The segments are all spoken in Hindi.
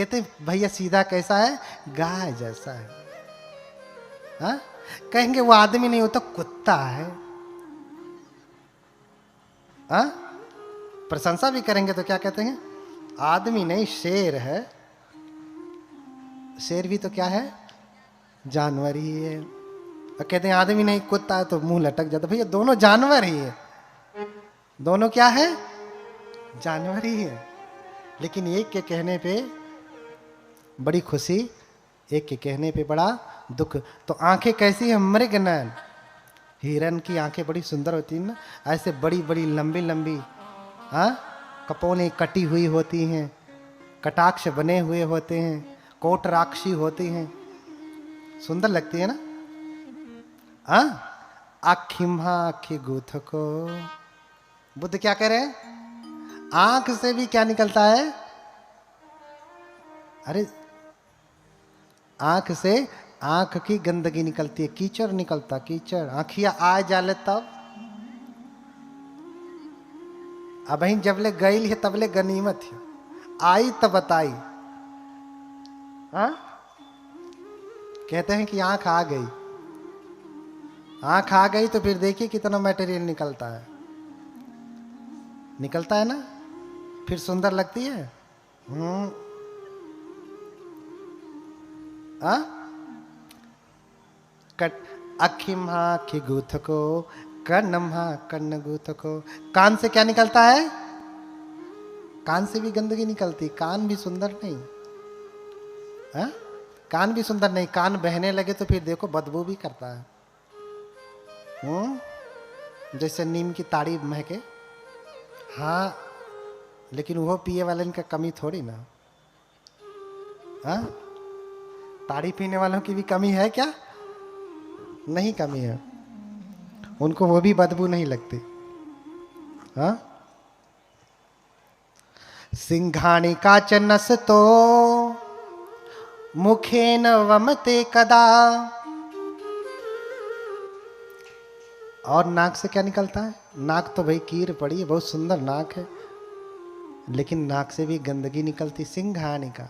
कहते भैया सीधा कैसा है? गाय जैसा है। हाँ, कहेंगे वो आदमी नहीं होता, कुत्ता है। हाँ, प्रशंसा भी करेंगे तो क्या कहते हैं? आदमी नहीं, शेर है। शेर भी तो क्या है? जानवर ही है। और कहते हैं आदमी नहीं कुत्ता है, तो मुंह लटक जाता। भैया दोनों जानवर ही है, दोनों क्या है? जानवर ही है। लेकिन एक के कहने पे बड़ी खुशी, एक के कहने पे बड़ा दुख। तो आंखें कैसी है? मृग नयन। हिरन की आंखें बड़ी सुंदर होती हैं ना, ऐसे बड़ी बड़ी लंबी लंबी, हाँ, कपोलें कटी हुई होती हैं, कटाक्ष बने हुए होते हैं, कोट राक्षी होती हैं, सुंदर लगती है ना। हाँ, आखिम्हा आखी गूथ को। बुद्ध क्या कह रहे हैं? आंख से भी क्या निकलता है? अरे आंख से, आंख की गंदगी निकलती है, कीचड़ निकलता, कीचड़। आंखिया आ जाले तब, अब जबले गई है तबले गनीमत है, आई तब बताई। हाँ, कहते हैं कि आंख आ गई, आंख आ गई तो फिर देखिए कितना मटेरियल निकलता है, निकलता है ना, फिर सुंदर लगती है। कट अखिम्हा आखी गूथ को, कन्नम्हा कन्न गूथ को। कान से क्या निकलता है? कान से भी गंदगी निकलती, कान भी सुंदर नहीं। हा? कान भी सुंदर नहीं, कान बहने लगे तो फिर देखो बदबू भी करता है। जैसे नीम की ताड़ी महके। हाँ, लेकिन वो पिए वाले इनका कमी थोड़ी ना। हाँ, ताड़ी पीने वालों की भी कमी है क्या? नहीं कमी है, उनको वो भी बदबू नहीं लगती। हाँ, सिंघाणी काचन नसतो मुखेन वमते कदा। और नाक से क्या निकलता है? नाक तो भाई कीर पड़ी है, बहुत सुंदर नाक है, लेकिन नाक से भी गंदगी निकलती। सिंघाणी का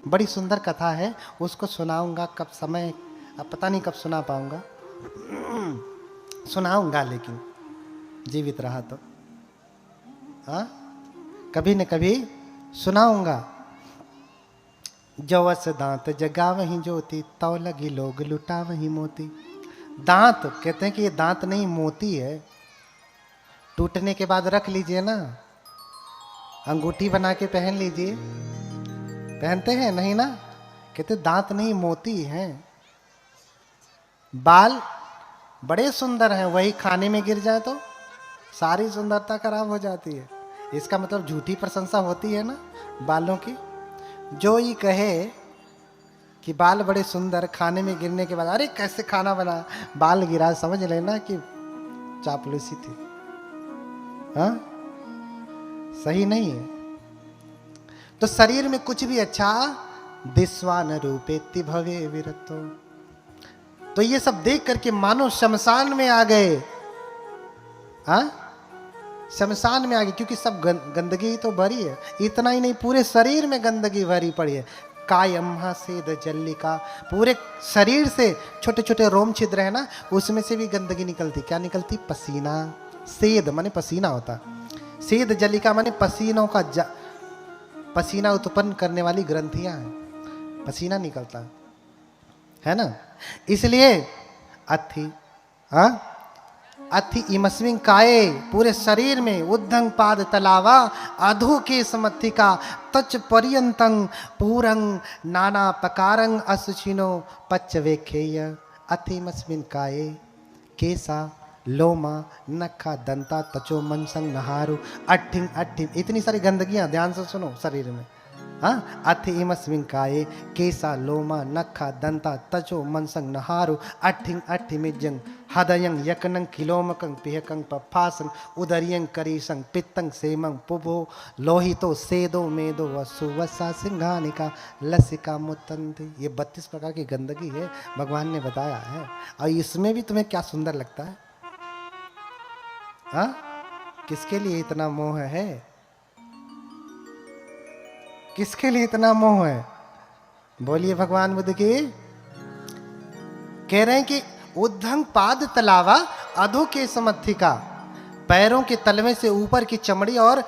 बड़ी सुंदर कथा है, उसको सुनाऊंगा कब समय, अब पता नहीं कब सुना पाऊंगा। सुनाऊंगा लेकिन जीवित रहा तो। हाँ, कभी न कभी सुनाऊंगा। जवस दांत जगा वहीं ज्योति, तौ लगी लोग लुटा वहीं मोती। दांत, कहते हैं कि ये दांत नहीं मोती है, टूटने के बाद रख लीजिए ना, अंगूठी बना के पहन लीजिए। पहनते हैं नहीं ना, कहते दांत नहीं मोती हैं। बाल बड़े सुंदर हैं, वही खाने में गिर जाए तो सारी सुंदरता खराब हो जाती है। इसका मतलब झूठी प्रशंसा होती है ना बालों की। जो ये कहे कि बाल बड़े सुंदर, खाने में गिरने के बाद अरे कैसे खाना बना, बाल गिरा, समझ लेना कि चापलूसी थी। हाँ, सही नहीं है। तो शरीर में कुछ भी अच्छा, दिस्वान रूपेति भवे विरतो। तो ये सब देख करके मानो शमशान में आ गए। हाँ, शमशान में आ गए, क्योंकि सब गंदगी ही तो भरी है। इतना ही नहीं, पूरे शरीर में गंदगी भरी पड़ी है। कायम्हा सेद जल्लिका, पूरे शरीर से छोटे छोटे रोम छिद्र है ना, उसमें से भी गंदगी निकलती। क्या निकलती? पसीना। सेद माने पसीना होता, सेद जल्लिका माने पसीनों का पसीना उत्पन्न करने वाली ग्रंथियां हैं, पसीना निकलता है ना। इसलिए अथि, हाँ, अथि इमस्मिन काये, पूरे शरीर में उद्धंग पाद तलावा अधो के समत्थिका तच पर्यंतं पूरंग नाना प्रकारंग असुचिनो पच्च वेखेय। अथि इमस्मिन काये केसा लोमा नखा दंता तचो मनसंग नहारु अट्ठिंग अट्ठिंग। इतनी सारी गंदगियां, ध्यान से सुनो शरीर में। हाँ, अथि इमस्मिन काये केसा लोमा नखा दंता तचो मनसंग नहारु अट्ठिंग अट्ठिमिजंग हदयंग यकनंग किलोमकंग पिहकंग पफासंग उदरियंग करीसंग पित्तंग सेमंग पुभो लोहितो सेदो मेदो वसु वसा सिंघानिका लसिका मुतंती। ये 32 प्रकार की गंदगी है, भगवान ने बताया है। और इसमें भी तुम्हें क्या सुंदर लगता है? हाँ, किसके लिए इतना मोह है? किसके लिए इतना मोह है? बोलिए भगवान बुद्ध की। कह रहे हैं कि उद्धंग पाद तलावा अधो के समर्थिका, पैरों के तलवे से ऊपर की चमड़ी और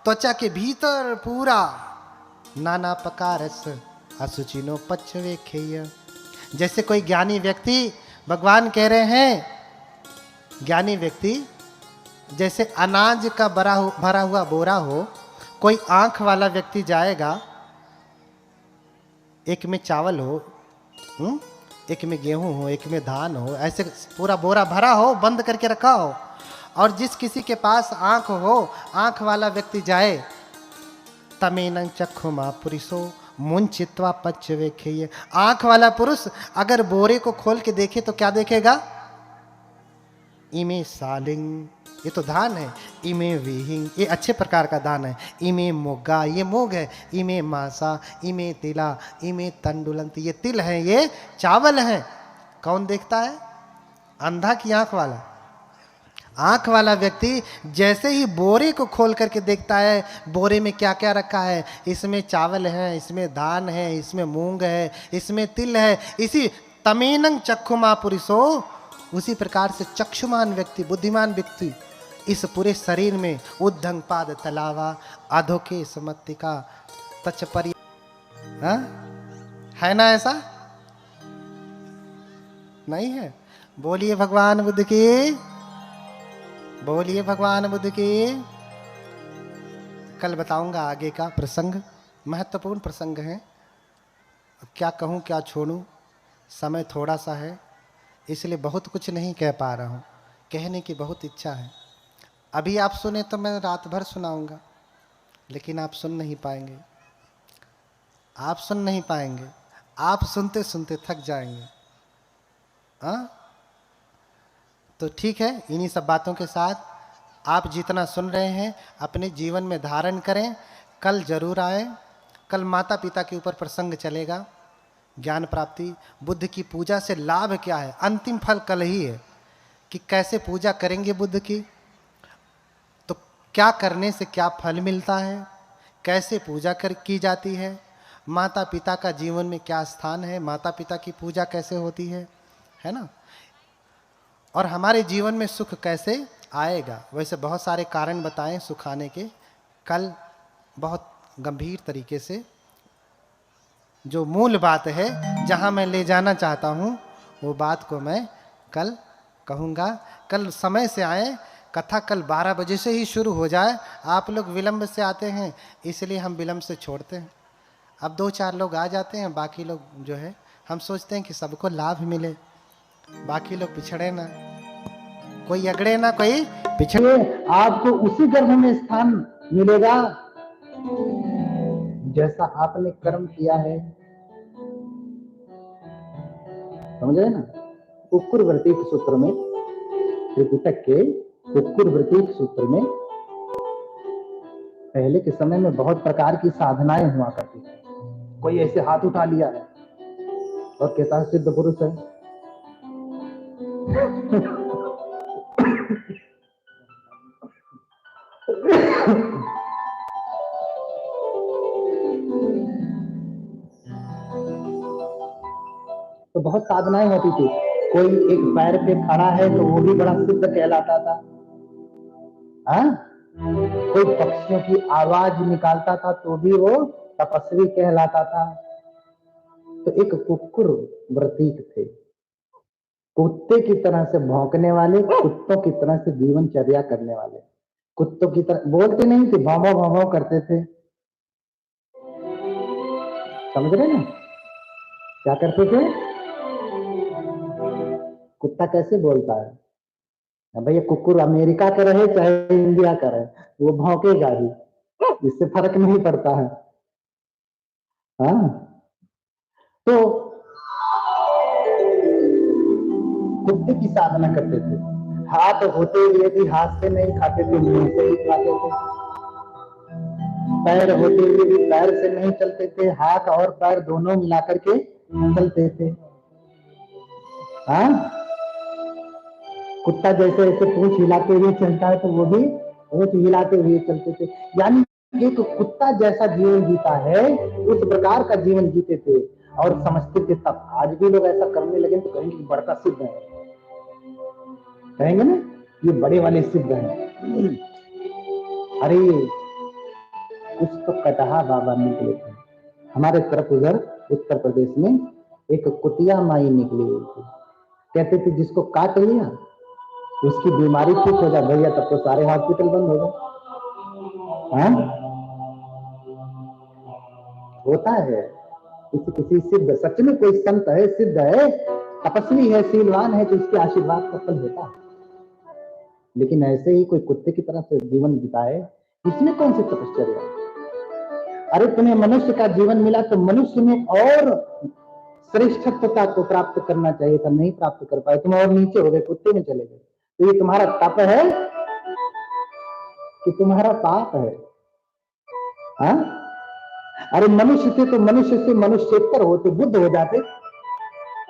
त्वचा के भीतर पूरा नाना प्रकारस असुचिनो पच्छ वेखेय। जैसे कोई ज्ञानी व्यक्ति, भगवान कह रहे हैं, ज्ञानी व्यक्ति जैसे अनाज का भरा हुआ बोरा हो, कोई आंख वाला व्यक्ति जाएगा, एक में चावल हो, एक में गेहूं हो, एक में धान हो, ऐसे पूरा बोरा भरा हो, बंद करके रखा हो, और जिस किसी के पास आंख हो, आंख वाला व्यक्ति जाए, तमेनं चक्षुमा पुरुषो मुंचित्वा पच्छ वेखेय। आंख वाला पुरुष अगर बोरे को खोल के देखे तो क्या देखेगा? इमे सालिंग, ये तो धान है। इमे विहिंग, ये अच्छे प्रकार का धान है। इमे मोगा, ये मोग है। इमे मासा, इमे तिला, इमे तंडुलंत, ये तिल है, ये चावल है। कौन देखता है? अंधा की आंख वाला? आंख वाला व्यक्ति जैसे ही बोरे को खोल करके देखता है, बोरे में क्या क्या रखा है, इसमें चावल है, इसमें धान है, इसमें मूंग है, इसमें तिल है, इसी तमेनं चक्षुमा पुरुषो, उसी प्रकार से चक्षुमान व्यक्ति, बुद्धिमान व्यक्ति इस पूरे शरीर में उद्धंग पाद तलावा अधोके समत्तिका तच परि, है ना? ऐसा नहीं है? बोलिए भगवान बुद्ध की, बोलिए भगवान बुद्ध की। कल बताऊंगा आगे का प्रसंग, महत्वपूर्ण प्रसंग है। क्या कहूं क्या छोड़ूं, समय थोड़ा सा है, इसलिए बहुत कुछ नहीं कह पा रहा हूं। कहने की बहुत इच्छा है। अभी आप सुने तो मैं रात भर सुनाऊंगा, लेकिन आप सुन नहीं पाएंगे, आप सुन नहीं पाएंगे, आप सुनते सुनते थक जाएंगे। हाँ, तो ठीक है, इन्हीं सब बातों के साथ आप जितना सुन रहे हैं अपने जीवन में धारण करें। कल जरूर आए। कल माता पिता के ऊपर प्रसंग चलेगा, ज्ञान प्राप्ति, बुद्ध की पूजा से लाभ क्या है। अंतिम फल कल ही है कि कैसे पूजा करेंगे बुद्ध की, तो क्या करने से क्या फल मिलता है, कैसे पूजा की जाती है, माता पिता का जीवन में क्या स्थान है, माता पिता की पूजा कैसे होती है ना, और हमारे जीवन में सुख कैसे आएगा। वैसे बहुत सारे कारण बताएं सुख आने के। कल बहुत गंभीर तरीके से जो मूल बात है, जहां मैं ले जाना चाहता हूं, वो बात को मैं कल कहूँगा। कल समय से आए, कथा कल 12 बजे से ही शुरू हो जाए। आप लोग विलंब से आते हैं, इसलिए हम विलंब से छोड़ते हैं। अब 2-4 लोग आ जाते हैं, बाकी लोग जो है हम सोचते हैं कि सबको लाभ मिले, बाकी लोग पिछड़े ना, कोई अगड़े ना कोई पिछड़े। आपको उसी गर्भ में स्थान मिलेगा जैसा आपने कर्म किया है। समझे ना? कुक्कुर वृत्तिक सूत्र में, त्रिपिटक के कुक्कुर वृत्तिक सूत्र में पहले के समय में बहुत प्रकार की साधनाएं हुआ करती थी। कोई ऐसे हाथ उठा लिया है और कहता है सिद्ध पुरुष है। तो बहुत साधनाएं होती थी। कोई एक पैर पे खड़ा है तो वो भी बड़ा सिद्ध कहलाता था। हाँ, कोई पक्षियों की आवाज निकालता था तो भी वो तपस्वी कहलाता था। तो एक कुक्कुर वृत्तिक थे, कुत्ते की तरह से भौंकने वाले, कुत्तों की तरह से जीवनचर्या करने वाले। कुत्तों की तरह बोलते नहीं थे, भौं भौं करते थे। समझ रहे ना? क्या करते थे? कुत्ता कैसे बोलता है भैया? कुकुर अमेरिका का रहे चाहे इंडिया का रहे, वो भौंकेगा ही, इससे फर्क नहीं पड़ता है। हाँ, तो कुत्ते की साधना करते थे। हाथ होते हुए भी हाथ से नहीं खाते थे, मुंह से ही खाते थे। पैर होते हुए भी पैर से नहीं चलते थे, हाथ और पैर दोनों मिलाकर के चलते थे। हाँ, कुत्ता जैसे ऐसे पूंछ हिलाते हुए चलता है तो वो भी पूंछ हिलाते हुए चलते थे। यानी एक कुत्ता जैसा जीवन जीता है उस प्रकार का जीवन जीते थे और समझते थे। तब आज भी लोग ऐसा करने लगे तो कहेंगे कि बड़का सिद्ध है, कहेंगे ना ये बड़े वाले सिद्ध हैं। अरे कुछ तो कटहा बाबा निकले थे हमारे तरफ, उधर उत्तर प्रदेश में एक कुतिया माई निकली हुई थी। कहते थे जिसको काट लिया उसकी बीमारी ठीक हो जाए। भैया तब तो सारे हॉस्पिटल बंद हो गए। होता है किसी किसी सिद्ध, सच में कोई संत है, सिद्ध है, तपस्वी है, शीलवान है तो इसके आशीर्वाद का फल होता है। लेकिन ऐसे ही कोई कुत्ते की तरह से जीवन बिताए, इसमें कौन सी तपस्या? अरे तुम्हें मनुष्य का जीवन मिला तो मनुष्य में और श्रेष्ठता को प्राप्त करना चाहिए था, नहीं प्राप्त कर पाए, तुम और नीचे हो गए, कुत्ते में चले गए। तो ये तुम्हारा तप है कि तुम्हारा पाप है? हाँ? अरे मनुष्य थे तो मनुष्य से मनुष्येतर होते, बुद्ध हो जाते,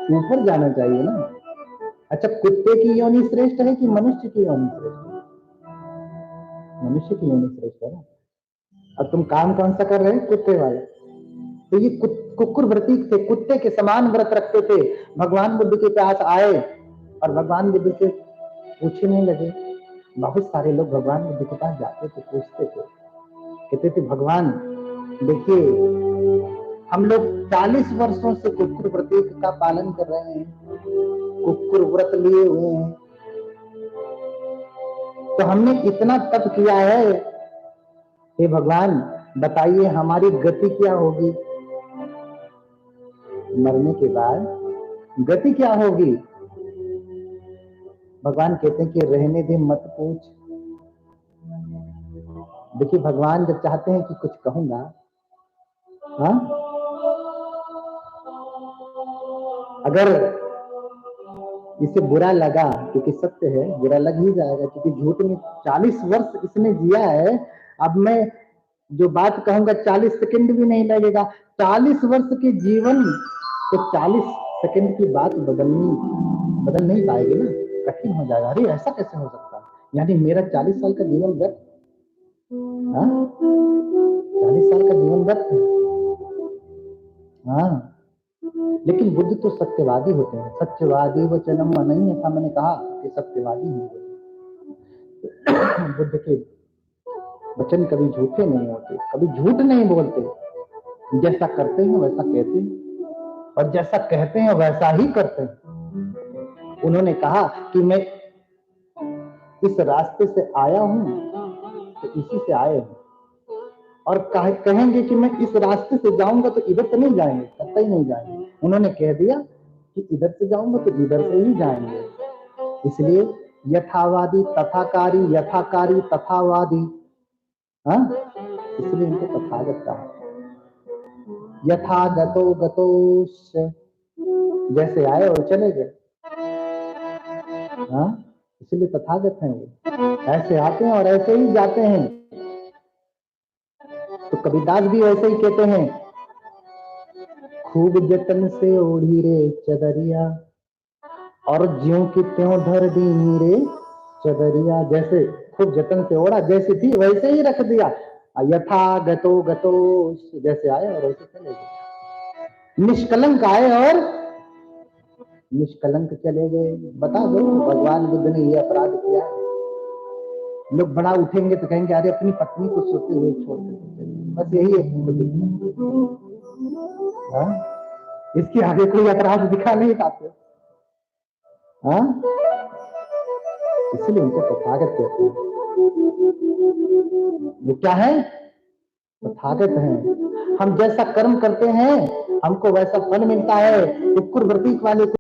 ऊपर जाना चाहिए ना। अच्छा कुत्ते की योनि श्रेष्ठ है कि मनुष्य की योनि श्रेष्ठ है? मनुष्य की योनि श्रेष्ठ है ना। अब तुम काम कौन सा कर रहे हैं? कुत्ते वाला। तो ये कुकुर व्रती थे, कुत्ते के समान व्रत रखते थे। भगवान बुद्ध के पास आए और भगवान बुद्ध से पूछने लगे। बहुत सारे लोग भगवान बुद्ध के पास जाते थे, पूछते थे, कहते थे भगवान देखिए हम लोग 40 वर्षों से कुकुर व्रत का पालन कर रहे हैं, कुकुर व्रत लिए हुए हैं, तो हमने इतना तप किया है, हे भगवान बताइए हमारी गति क्या होगी? मरने के बाद गति क्या होगी? भगवान कहते हैं कि रहने दे मत पूछ। देखिए भगवान जब चाहते हैं कि कुछ कहूंगा, हाँ, अगर इसे बुरा लगा, क्योंकि सत्य है बुरा लग ही जाएगा, क्योंकि झूठ में 40 वर्ष इसने जिया है। अब मैं जो बात कहूंगा 40 सेकंड भी नहीं लगेगा। 40 वर्ष के जीवन तो 40 सेकंड की बात बदल नहीं पाएगी ना, कठिन हो जाएगा। अरे ऐसा कैसे हो सकता है? यानी मेरा 40 साल का जीवन व्यर्थ? 40 साल का जीवन व्यर्थ है। हाँ लेकिन बुद्ध तो सत्यवादी होते हैं। सत्यवादी वचनम नहीं था, मैंने कहा कि सत्यवादी होंगे। बुद्ध के वचन कभी झूठे नहीं होते, कभी झूठ नहीं बोलते। जैसा करते हैं वैसा कहते हैं और जैसा कहते हैं वैसा ही करते हैं। उन्होंने कहा कि मैं इस रास्ते से आया हूं तो इसी से आए हूं, और कहेंगे कि मैं इस रास्ते से जाऊंगा तो इधर से नहीं जाएंगे, कतई नहीं जाएंगे। उन्होंने कह दिया कि इधर से जाऊंगा तो इधर से ही जाएंगे। इसलिए यथावादी तथाकारी, यथाकारी तथावादी। हाँ इसलिए इनको तथागत कहा। यथा गतो गतोश, जैसे आए और चले गए। हाँ इसलिए तथागत हैं वो, ऐसे आते हैं और ऐसे ही जाते हैं। तो कबीरदास भी ऐसे ही कहते हैं, खूब जतन से ओढ़ी रे चदरिया और ज्यों की त्यों धर दी रे चदरिया। जैसे खूब जतन से ओढ़ा, जैसी थी वैसे ही रख दिया। यथा गतो गतो, जैसे आए और वैसे चले गए। निष्कलंक आए और निष्कलंक चले गए। बता दो भगवान बुद्ध ने ये अपराध किया है। लोग बड़ा उठेंगे तो कहेंगे अरे अपनी पत्नी को सोते हुए छोड़ते थे, बस यही है। इसके आगे कोई अपराध दिखा नहीं पाते। हाँ इसलिए उनको तथागत कहते हैं। वो क्या है? तथागत है। हम जैसा कर्म करते हैं हमको वैसा फल मिलता है। कुकुर व्रती वाले